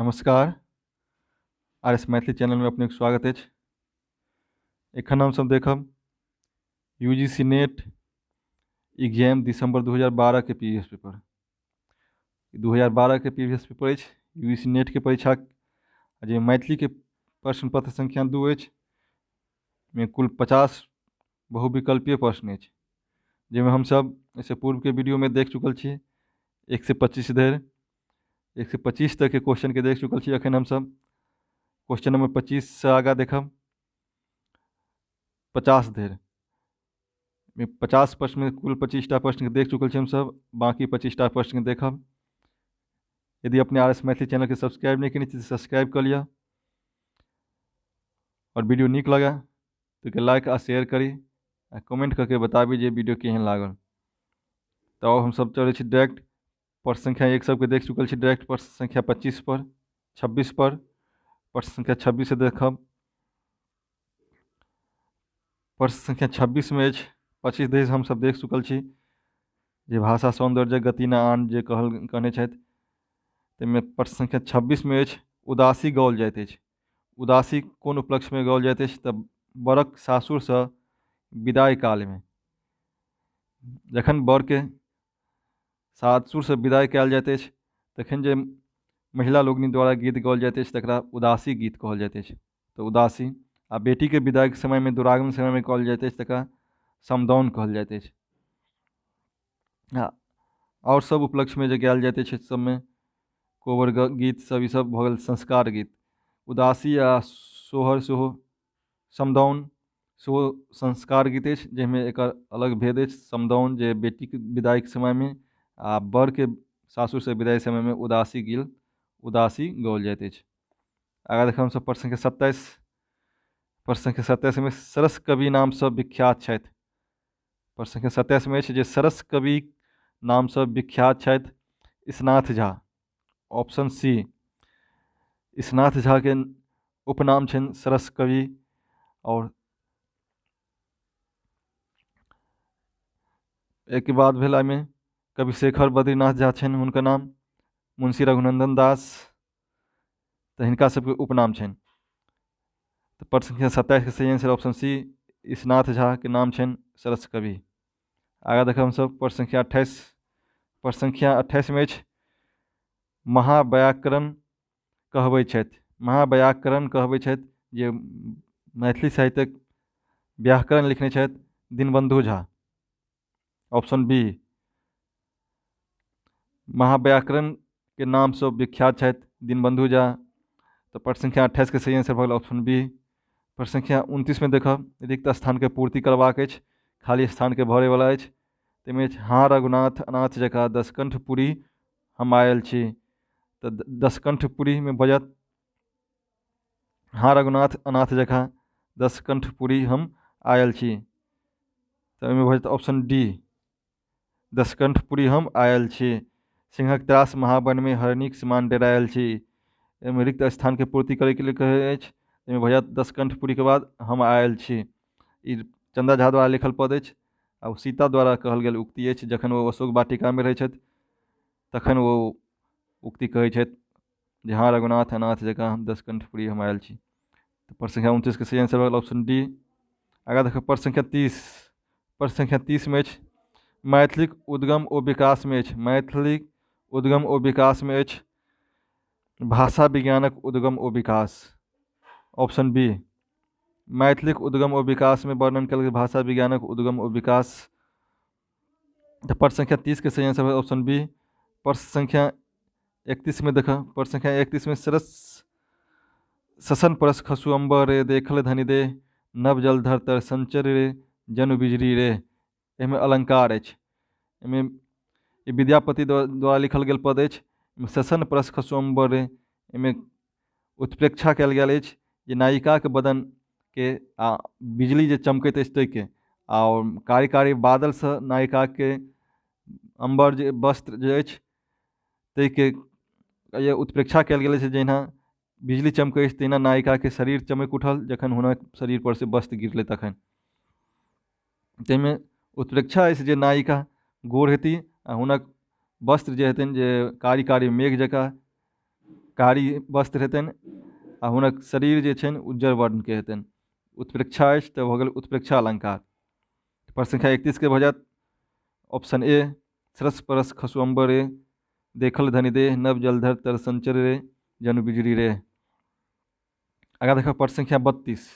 नमस्कार। RS Maithili channel में अपने स्वागत अछि। एखन हम सब देखब UGC नेट एग्जाम दिसंबर 2012 के प्रीवियस पेपर। 2012 के प्रीवियस पेपर अछि UGC नेट के परीक्षा जे मैथिली के प्रश्न पत्र संख्या 2 अछि में कुल 50 बहुविकल्पीय प्रश्न अछि जाहिमे हम सब इससे पूर्व के वीडियो में देख चुकल छी 1 से 25 धरि 1 से 25 तक के क्वेश्चन के देख चुकल छी। अखन हम सब क्वेश्चन नंबर 25 से आगा देखब 50 धरि में 50 प्रश्न में कुल 25टा प्रश्न के देख चुकल छी हम सब, बाकी 25टा प्रश्न के देखब। यदि अपने RS मैथिली चैनल के सब्सक्राइब नहीं करें तो सब्सक्राइब कर लिया और वीडियो नीक लगे तो लाइक आ शेयर करी आ कमेंट करके बताबी जे वीडियो केहन लागल। तो हम सब चले छी डायरेक्ट प्रश्न संख्या 1 सबके देख चुकल छी, डायरेक्ट प्रश्न संख्या 25 पर 26 पर प्रश्न संख्या 26 से देखब। प्रश्न संख्या 26 में अछि 25 धरि हम सब देख चुकल छी जे भाषा सौंदर्य गति न आन जे कहने छथि ताहिमे प्रश्न संख्या 26 में अछि उदासी गाओल जाइत अछि। उदासी कोन उपलक्ष्य में गाओल जाइत अछि तऽ बरक सासुरसँ विदाई काल में जखन बर के सासुरसँ विदाई कयल जाइत अछि तखन जे महिला लोकनि द्वारा गीत गाओल जाइत अछि तकरा उदासी गीत कहल जाइत अछि। तऽ उदासी आ बेटी के विदाई के समय में दुरागमन समय में कहल जाइत अछि तकरा समदाउन कहल जाइत अछि। और सब उपलक्ष्य में जे गायल जाइत अछि सब में कोबर गीत सब ई सब भऽ गेल संस्कार गीत। उदासी आ सोहर सेहो समदाउन सेहो संस्कार गीत अछि जाहिमे एकर अलग भेद अछि। समदाउन जे बेटी के विदाई के समय में आ बर के सासुर से विदाई समय में उदासी गाओल जाइत अछि। आगा देखब हमसब प्रश्न संख्या 27। प्रश्न संख्या 27 में सरस कवि नाम से विख्यात छथि। प्रश्न संख्या 27 में अछि जे सरस कवि नाम से विख्यात छथि इसनाथ झा। ऑप्शन सी इसनाथ झा के उपनाम छनि सरस कवि। और एक के बाद भेल में कवि शेखर बद्रीनाथ झा छनि हुनकर नाम, मुंशी रघुनंदन दास तो हिनका सबके उपनाम छनि। तो प्रश्न संख्या 27 के सही आंसर ऑप्शन सी इसनाथ झा के नाम छनि सरस कवि। आगा देखब हम सब प्रश्न संख्या 28। प्रश्न संख्या 28 में अछि महाव्याकरण कहबै छथि। महाव्याकरण कहबै छथि जे मैथिली साहित्यक व्याकरण लिखने छथि दीनबंधु झा। ऑप्शन बी महाव्याकरण के नाम से विख्यात छथि दीनबंधु झा। तो प्रश्न संख्या 28 के सही आंसर भऽ गेल ऑप्शन बी। प्रश्न संख्या 29 में देखब रिक्त स्थान के पूर्ति करबाक अछि, खाली स्थान के भरे वाला अछि। ताहिमे हाँ रघुनाथ अनाथ जकाँ दसकंठपुरी हम आयल छी। तो दसकंठपुरी में बजत हाँ रघुनाथ अनाथ जकाँ दसकंठपुरी हम आयल छी। तो एहिमे भऽ जायत ऑप्शन डी दसकंठपुरी हम आयल छी। सिंहक त्रास महावन में हरनीक समान डेरायल छी। एहिमे रिक्त स्थान के पूर्ति करे के लिए कहे अछि। एहिमे भऽ जायत दसकंठपुरी के बाद हम आयल छी। ई चंदा झा द्वारा लिखल पद अछि आ सीता द्वारा कहल गेल उक्ति अछि। जखन वो अशोक वाटिका में रहै छथि तखन वो उक्ति कहै छथि जे हाँ रघुनाथ अनाथ जकाँ दसकंठपुरी हम आयल छी। तो प्रश्न संख्या 29 के सही आंसर भऽ गेल ऑप्शन डी। आगा देखब प्रश्न संख्या 30। प्रश्न संख्या 30 में अछि मैथिलीक उद्गम ओ विकास में अछि। मैथिलीक उद्गम ओ विकास में अछि भाषा विज्ञानक उद्गम ओ विकास। ऑप्शन बी मैथिलीक उद्गम ओ विकास में वर्णन कयल गेल भाषा विज्ञानक उद्गम ओ विकास। तो प्रश्न संख्या 30 के सही आंसर है ऑप्शन बी। प्रश्न संख्या 31 में देखा प्रश्न संख्या 31 में सरस ससन परस खसु अम्बर रे देखल धनि दे नव जलधर तर संचर रे जनु बिजरी रे। एहिमे अलंकार अछि। एहिमे विद्यापति द्वारा लिखल गेल पद अछि। ससन परस खसु अम्बर रे एहिमे उत्प्रेक्षा कयल गेल अछि जे नायिका के बदन के आ बिजली जे चमकैत अछि ताहिके और कारी कारी बादल से नायिका के अम्बर जे वस्त्र जे अछि ताहिके ये उत्प्रेक्षा कयल गेल अछि जहिना बिजली चमकै अछि तहिना नायिका के शरीर चमक उठल जखन हुनक शरीर पर से वस्त्र गिरलै तखन। ताहिमे उत्प्रेक्षा अछि जे नायिका गोर हेती आ हुनक वस्त्र जे हेतनि जे कारी कारी मेघ जकाँ कारी वस्त्र हेतनि आ हुनक शरीर जे छनि उज्जर वर्णके हेतनि। उत्प्रेक्षा अछि तऽ भऽ गेल उत्प्रेक्षा अलङ्कार। प्रश्न संख्या 31 के भऽ जायत ऑप्शन ए सरस परस खसु अम्बर रे, देखल धनि देह नव जलधर तर संचर रे, जनु बिजली रे। आगाँ देखब प्रश्न संख्या 32।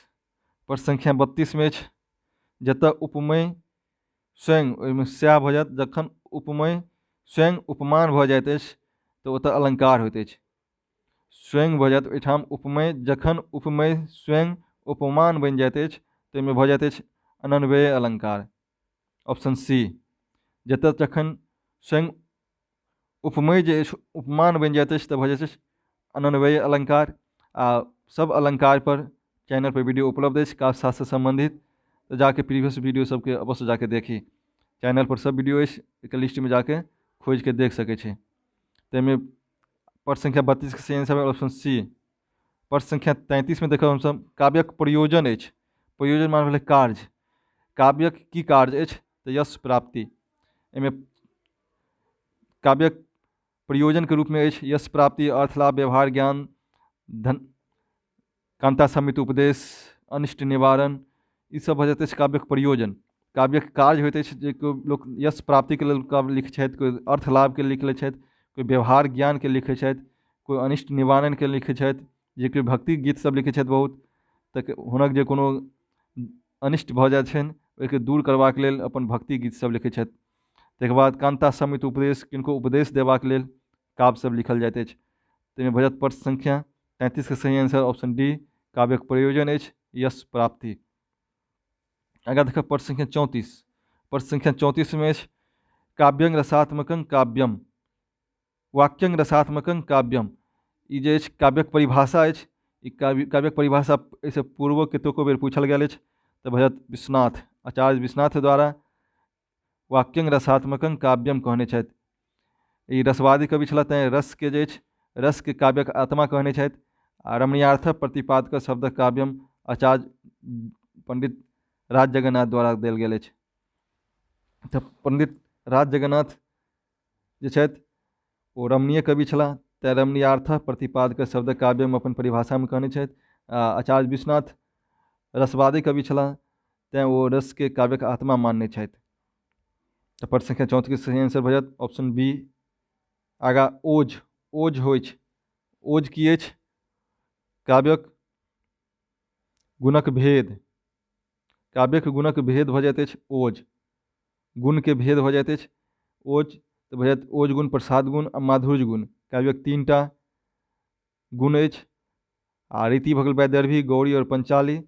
प्रश्न संख्या 32 में अछि जतऽ उपमेय स्वयं, ओहिमे सएह भऽ जायत जखन उपमेय स्वयं उपमान भऽ जाइत अछि तऽ ओतऽ अलङ्कार होइत अछि। स्वयं भऽ जायत ओहिठाम उपमेय, जखन उपमेय स्वयं उपमान बनि जाइत अछि तऽ ओहिमे भऽ जाइत अछि अनन्वय अलङ्कार। ऑप्शन सी जतऽ जखन स्वयं उपमेय जे अछि उपमान बनि जाइत अछि तऽ भऽ जाइत अछि अनन्वय अलङ्कार। आ सब अलङ्कार पर चैनल पर वीडियो उपलब्ध अछि काव्य शास्त्र से संबंधित, तो जाके प्रीवियस वीडियो सबके अवश्य जाके देखी। चैनल पर सब वीडियो अछि, एक लिस्ट में जाके खोज के देख सकै छी। ताहिमे प्रश्न संख्या 32 के सही आंसर ऑप्शन सी। प्रश्न संख्या 33 में देखब हमसब काव्यक प्रयोजन अछि। प्रयोजन मान भेलै कार्य। काव्यक की कार्य अछि तऽ यश प्राप्ति। एहिमे काव्यक प्रयोजन के रूप में अछि यश प्राप्ति, अर्थ लाभ, व्यवहार ज्ञान, धन, कांता समित उपदेश, अनिष्ट निवारण, ई सब भऽ जाइत अछि काव्यक प्रयोजन। काव्यक कार्य होइत अछि जे लोक यश प्राप्ति के लेल काव्य लिखै छथि, कोइ अर्थ लाभ के लिख लै छथि, कोइ व्यवहार ज्ञान के लिखै छथि, कोइ अनिष्ट निवारण के लिखै छथि, जे कोइ भक्ति गीत सब लिखै छथि बहुत, तऽ हुनक जे कोनो अनिष्ट भऽ जाइ छनि ओहिके दूर करबाक लेल अपन भक्ति गीत सब लिखै छथि। ताहिके बाद कांता समित उपदेश, किनको उपदेश देबाक लेल काव्य सब लिखल जाइत अछि। ताहिमे भऽ जायत प्रश्न संख्या 33 के सही आंसर ऑप्शन डी, काव्यक प्रयोजन अछि यश प्राप्ति। आगाँ देखब प्रश्न संख्या 34। प्रश्न संख्या 34 में अछि काव्यं रसात्मकं काव्यम, वाक्यं रसात्मकं काव्यम। ई जे अछि काव्यक परिभाषा अछि। ई काव्यक परिभाषा एहिसँ पूर्वो कतेको बेर पूछल गेल अछि। तऽ भऽ जायत विश्वनाथ, आचार्य विश्वनाथ द्वारा वाक्यं रसात्मकं काव्यम कहने छथि। ई रसवादी कवि छलथि, तेँ रस के जे अछि रस के काव्यक आत्मा कहने छथि। आ रमणीयार्थ प्रतिपादक शब्द काव्यम आचार्य पंडित राज जगन्नाथ द्वारा देल गेल अछि। तऽ पंडित राज जगन्नाथ जे छथि ओ रमणीय कवि छलाह, तेँ रमणीयार्थ प्रतिपादक शब्द काव्यम अपन परिभाषामे कहने छथि। आचार्य विश्वनाथ रसवादी कवि छलाह, तेँ ओ रस के काव्यक आत्मा मानने छथि। तऽ प्रश्न संख्या 34 के सही आंसर भऽ जायत ऑप्शन बी। आगाँ ओज। ओज होइ छै, ओज की अछि काव्यक गुणक भेद। काव्यक गुणक भेद भऽ जाइत अछि ओज। गुण के भेद भऽ जाइत अछि ओज, तऽ भऽ जायत ओज गुण, प्रसाद गुण आ माधुर्य गुण। काव्यक 3टा गुण अछि। आ रीति भऽ गेल वैदर्भी, गौड़ी और पंचाली।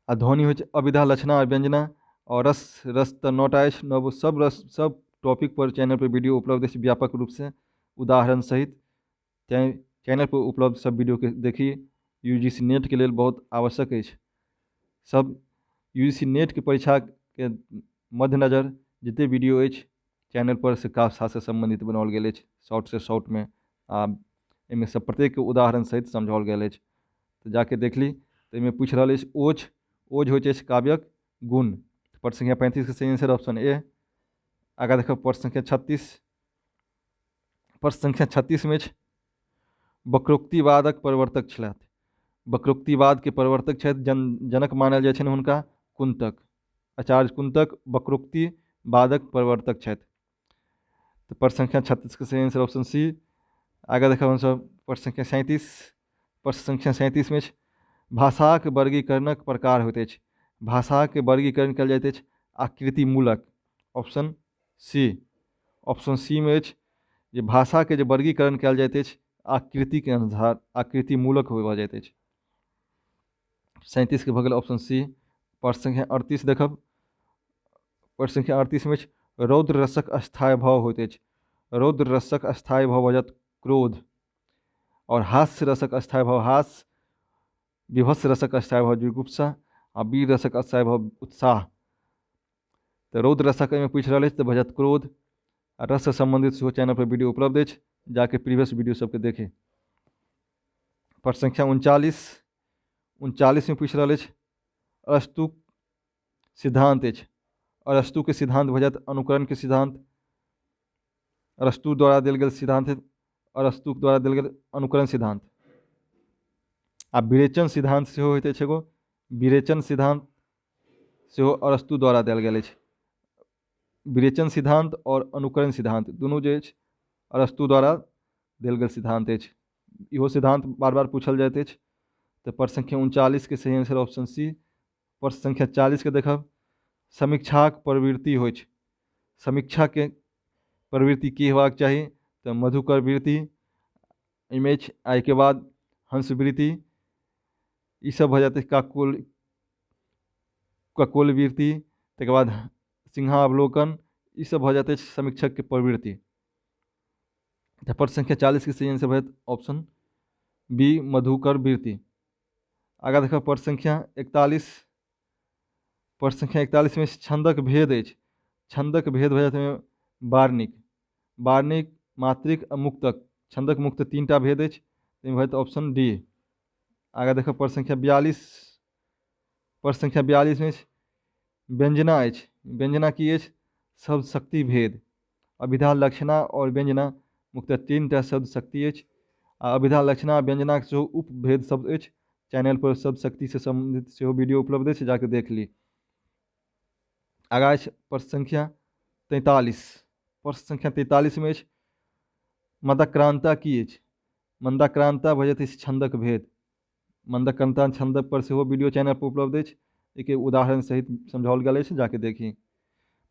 आ ध्वनि होइ छै अभिधा, लक्षणा और व्यंजना। और रस, रस तऽ 9टा अछि। सब रस सब टॉपिक पर चैनल पर वीडियो उपलब्ध अछि व्यापक रूप से उदाहरण सहित। चैनल पर उपलब्ध सब वीडियो के देखिए। यूजीसी नेट के लेल बहुत आवश्यक अछि। सब यूजीसी नेट के परीक्षा के मद्देनजर जते वीडियो अछि चैनल पर से काव्य शास्त्र से संबंधित बनाओल गेल अछि, शॉर्ट से शॉर्ट में। आ एहिमे सब प्रत्येक उदाहरण सहित समझाओल गेल अछि, तो जाके देख ली। तो एहिमे पूछ रहल अछि ओज। ओज होइत अछि काव्यक गुण। प्रश्न संख्या 35 के सही आंसर ऑप्शन ए। आगाँ देखब प्रश्न संख्या 36। प्रश्न संख्या 36 में अछि वक्रोक्तिवादक प्रवर्तक छलथि। वक्रोक्तिवाद के प्रवर्तक छथि, जनक मानल जाइ छनि हुनका कुंतक। आचार्य कुंतक वक्रोक्तिवादक प्रवर्तक छथि। तो प्रश्न संख्या 36 के सही आंसर ऑप्शन सी। आगाँ देखब हमसब प्रश्न संख्या 37। प्रश्न संख्या 37 में अछि भाषाक वर्गीकरणक प्रकार होइत अछि। भाषा के वर्गीकरण कयल जाइत अछि आकृति मूलक। Option C. ऑप्शन सी में अछि जे भाषा के जे वर्गीकरण कयल जाइत अछि आकृति के अनुसार, आकृति मूलक भऽ जाइत अछि। 37 के भऽ गेल ऑप्शन सी। प्रश्न संख्या 38 देखब। प्रश्न संख्या 38 में अछि रौद्र रसक अस्थायी भाव होइत अछि। रौद्र रसक अस्थायी भाव भऽ जायत क्रोध। और हास्य रसक अस्थायी भाव हास्य, विभत्स रसक अस्थायी भाव जुगुप्सा, आ वीर रसक अस्थायी भाव उत्साह। तो रौद्र रसक में पूछ रहा है तो भऽ जायत क्रोध। आ रस से संबंधित सेहो चैनल पर वीडियो उपलब्ध अछि, जाके प्रीवियस वीडियो सबके देखे। प्रश्न संख्या 39 में पूछ रहा है अरस्तु सिद्धांत अछि। अरस्तु के सिद्धांत भऽ जायत अनुकरण के सिद्धांत। अरस्तु द्वारा देल गेल सिद्धांत अरस्तु द्वारा देल गेल अनुकरण सिद्धांत। आ विरेचन सिद्धांत सेहो होइत अछि एगो, विरेचन सिद्धांत सेहो अरस्तु द्वारा देल गेल अछि। विरेचन सिद्धांत और अनुकरण सिद्धांत दुनू जे अछि अरस्तु द्वारा देल गेल सिद्धांत अछि। इहो सिद्धांत बार बार पूछल जाइत अछि। तो प्रश्न संख्या 39 के सही आंसर ऑप्शन सी। प्रश्न संख्या 40 के देखब, समीक्षाक प्रवृत्ति होइ छै। समीक्षा के प्रवृत्ति की हेबाक चाही, तो मधुकर वृत्ति, इमेज आई के बाद हंसवृत्ति, ई सब भऽ जाते ककोल वृत्ति, तकर बाद सिंहावलोकन, ई सब भऽ जाते समीक्षक के प्रवृत्ति। तो प्रश्न संख्या 40 के सही आंसर भऽ ऑप्शन बी मधुकर वृत्ति। आगा देखो प्रश्न संख्या 41। प्रश्न संख्या 41 में छंदक भेद अछि। छंदक भेद भऽ जाते वार्णिक, वार्णिक, मात्रिक आ मुक्तक। छंदक मुक्त 3टा भेद अछि, भऽ ऑप्शन डी। आगा देखो प्रश्न संख्या 42। प्रश्न संख्या 42 में व्यंजना अछि। व्यंजना की अछि, शब्द शक्ति भेद। अभिधा लक्षणा और व्यंजना मुक्त 3टा शब्द शक्ति अछि। अभिधा लक्षणा व्यंजना के सेहो उपभेद शब्द अछि। चैनल पर शब्द शक्ति से संबंधित सेहो वीडियो उपलब्ध अछि, जाके देख ली। आगा प्रश्न संख्या 43। प्रश्न संख्या 43 में मदक्रांता की अछि। मंदाक्रांता भऽ जाते छंदक भेद। मंदाक्रांता छंदक पर सेहो वीडियो चैनल पर उपलब्ध अछि, एक उदाहरण सहित समझाओल गेल अछि, जाके देखी।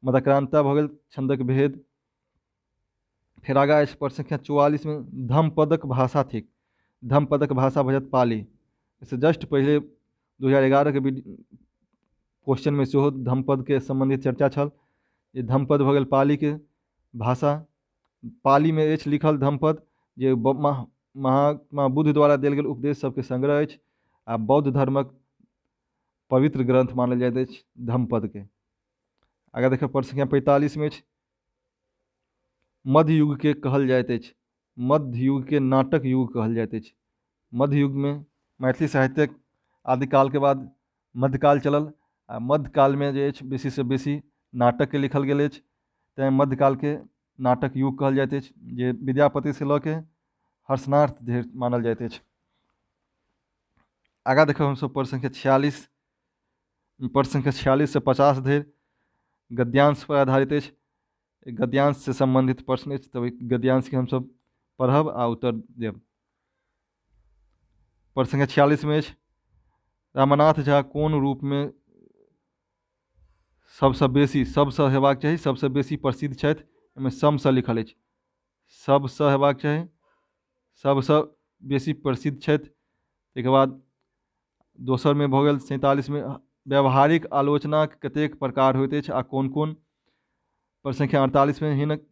मदक्रांता भऽ गेल छंदक भेद। फिर आगा प्रश्न संख्या 44 में धम्मपदक भाषा थिक। धम्मपदक भाषा भऽ जात पाली। इससे जस्ट पहले 2011 के क्वेश्चन में सेहो धम्मपद के संबंधित चर्चा छल। ये धम्मपद भऽ गेल पाली के भाषा। पाली में अछि लिखल धम्मपद, जे महात्मा बुद्ध द्वारा देल गेल उपदेश सबके संग्रह अछि, आ बौद्ध धर्मक पवित्र ग्रंथ मानल जाइत अछि धम्मपद के। आगा देखो प्रश्न संख्या 45 में मध्य युग के कहल जाइत अछि। मध्य युग के नाटक युग कहल जाइत अछि। मध्य युग में मैथिली साहित्यक आदिकाल के बाद मध्यकाल चलल, आ मध्यकाल में जे अछि बेसी से बेसी नाटक के लिखल गेल अछि, तैं मध्यकाल के नाटक युग कहल जाइत अछि, जे विद्यापति से लऽ के हर्षनार्थ धरि मानल जाइत अछि। आगा देखो हम सब प्रश्न संख्या 46। प्रश्न संख्या 46 से 50 धरि गद्यांश पर आधारित अछि। गद्यांश से संबंधित प्रश्न अछि, तब गद्यांश के हम सब पढ़ब आ उत्तर देब। प्रश्न संख्या 46 में रामनाथ झा कोन रूप में सबसे बेसी, सबसे हेबाक चाही, सबसे बेसी प्रसिद्ध छथि। एहिमे समसँ लिखल अछि, सबसँ हेबाक चाही, सबसँ बेसी प्रसिद्ध छथि। ताहिके बाद दोसर में भऽ गेल 47 में व्यावहारिक आलोचना कतेक प्रकार होइत अछि आ कोन कोन। प्रश्न संख्या 48 में हिनक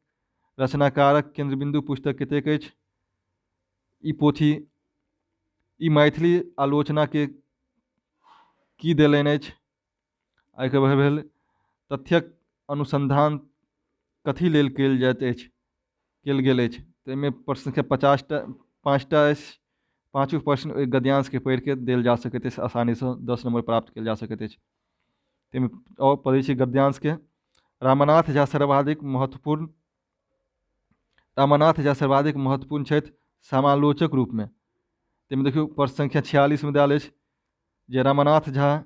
रचनाकारक केंद्रबिंदु पुस्तक कतेक अछि। ई पोथी, ई मैथिली आलोचना के की देलनि अछि। एहिके भेल तथ्यक अनुसंधान कथी लेल कयल जाइत अछि, कयल गेल अछि। तो एहिमे प्रश्न संख्या 5टा अछि। पाँचों प्रश्न गद्यांश के पढ़ि के देल जा सकैत अछि, आसानी से 10 नंबर प्राप्त कयल जा सकैत अछि। ताहिमे और पढ़ै छी गद्यांश के। रामनाथ झा सर्वाधिक महत्वपूर्ण छथि समालोचक रूप में। ताहिमे देखियौ प्रश्न संख्या 46 में देल अछि जे रामनाथ झा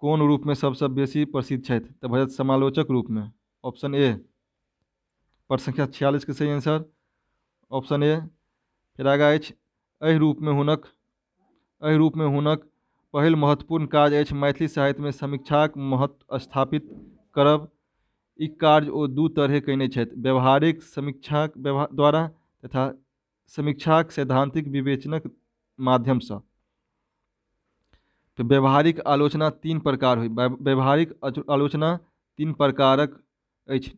कोन रूप में सबसे बेसी प्रसिद्ध छथि, तऽ भऽ जायत समालोचक रूप में, ऑप्शन ए। प्रश्न संख्या 46 के सही आंसर ऑप्शन ए। फिर आगा अछि एहि रूप में हुनक पहिल महत्वपूर्ण काज अछि मैथिली साहित्य में समीक्षाक महत्व स्थापित करब। ई कार्य ओ दू तरहे कयने छथि, व्यवहारिक समीक्षाक द्वारा तथा समीक्षाक सैद्धांतिक विवेचनक माध्यम से। तो व्यवहारिक आलोचना 3 प्रकार हुई। व्यवहारिक आलोचना 3 प्रकारक अछि,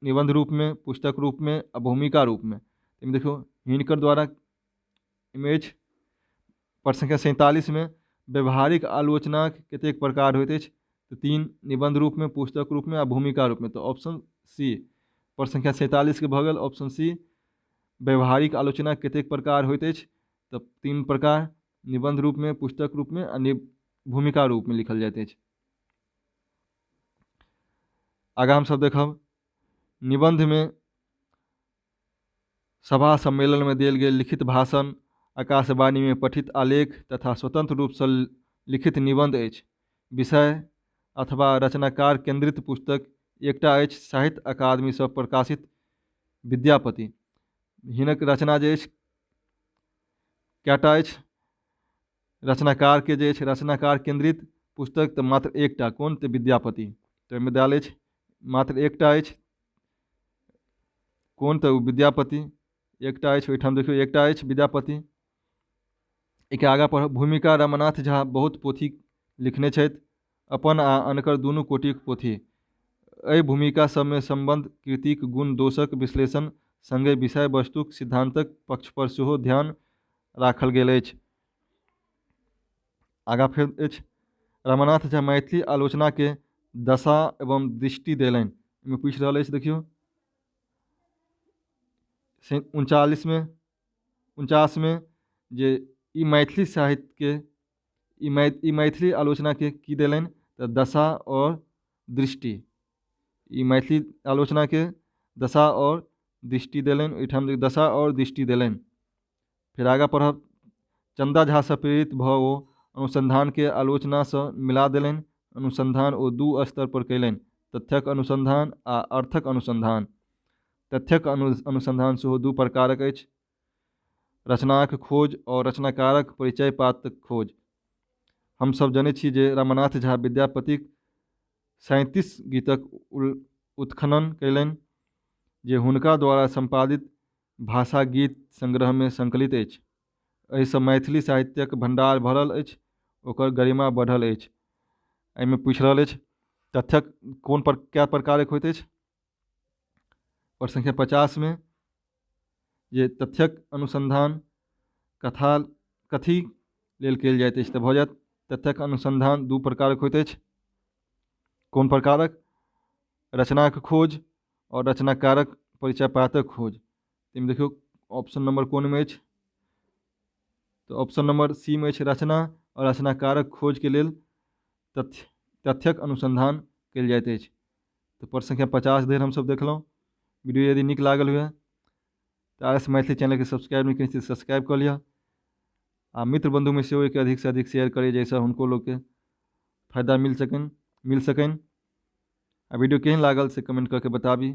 निबंध रूप में, पुस्तक रूप में आ भूमिका रूप में। देखो हिनकर द्वारा इमेज प्रश्न संख्या 47 में व्यवहारिक आलोचना कतेक प्रकार होइत अछि, तो 3, निबंध रूप में, पुस्तक रूप में आ भूमिका रूप में। तो ऑप्शन सी। प्रश्न संख्या 47 के भऽ गेल ऑप्शन सी। व्यवहारिक आलोचना कतेक प्रकार होइत अछि, तो 3 प्रकार, निबंध रूप में, पुस्तक रूप में आ भूमिका रूप में लिखल जाइत अछि। आगा हम सब देखब निबंध में सभा सम्मेलन में देल गेल लिखित भाषण, आकाशवाणी में पठित आलेख तथा स्वतंत्र रूप से लिखित निबंध अछि। विषय अथवा रचनाकार केंद्रित पुस्तक एकटा अछि साहित्य अकादमी से प्रकाशित विद्यापति। हिनक रचना जे अछि कएटा अछि, रचनाकार के जे अछि रचनाकार केंद्रित पुस्तक तऽ मात्र एकटा, कोन तऽ विद्यापति। तो एहिमे देल अछि मात्र एकटा अछि, कोन तऽ विद्यापति, एकटा अछि, ओहिठाम देखियौ एकटा अछि विद्यापति। एके आगाँ पढ़ब। भूमिका रमानाथ झा बहुत पोथी लिखने छथि, अपन आ अनकर दुनू कोटिक पोथी। एहि भूमिका सबमे संबंध, कृतिक, गुण दोषक विश्लेषण संगे विषय वस्तुक सिद्धांतक पक्ष पर सेहो ध्यान राखल गेल अछि। आगाँ फेर अछि, रमानाथ झा मैथिली आलोचना के दशा एवं दृष्टि देलनि। एहिमे पूछि रहल अछि, देखियौ 49 में जे ई मैथिली साहित्य के मैथिली आलोचना के की देलनि तऽ दशा और दृष्टि। ई मैथिली आलोचना के दशा और दृष्टि देलनि, ओहिठाम दशा और दृष्टि देलनि। फिर आगाँ पढ़ब। चंदा झा से प्रेरित भऽ ओ अनुसंधान के आलोचना से मिला देलनि। अनुसंधान ओ दू स्तर पर कयलनि, तथ्यक अनुसंधान आ अर्थक अनुसंधान। तथ्यक अनुसंधान सेहो दू प्रकारक अछि, रचनाक खोज और रचनाकारक परिचय पात्रक खोज। हम सब जनै छी जे रमानाथ झा विद्यापतिक 37 गीतक उत्खनन कयलनि, जे हुनका द्वारा संपादित भाषा गीत संग्रह में संकलित अछि। एहिसँ मैथिली साहित्यक भंडार भरल अछि, ओकर गरिमा बढ़ल अछि। एहिमे पूछि रहल अछि तथ्यक कए प्रकारक होइत अछि। प्रश्न संख्या 50 में जे तथ्यक अनुसंधान कथी लेल कयल जाइत अछि तऽ भऽ जायत तथ्यक अनुसंधान दू प्रकारक होइत अछि। कोन प्रकारक? रचनाक खोज और रचनाकारक परिचय पात्रक खोज। एहिमे देखियौ ऑप्शन नंबर कोन में अछि तो ऑप्शन नंबर सी में अछि, रचना और रचनाकारक खोज के लेल तथ्यक अनुसंधान कयल जाइत अछि। तो प्रश्न संख्या 50 धरि हमसब देखलहुँ। वीडियो यदि नीक लागल हुए तो RS मैथिली चैनल के सब्सक्राइब नहीं करै सब्सक्राइब कर लिअ आ मित्र बंधु में सेहो एक अधिक से अधिक शेयर करिए, जाहिसँ हुनको लोग के फायदा मिल सकनि। आ वीडियो केहन लागल से कमेंट करके बताबी।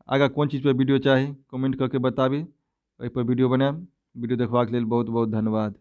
आगा कोन चीज पर वीडियो चाही कमेंट करके बताबी, ओहि पर वीडियो बनाएब। वीडियो देखबाक लेल बहुत बहुत धन्यवाद।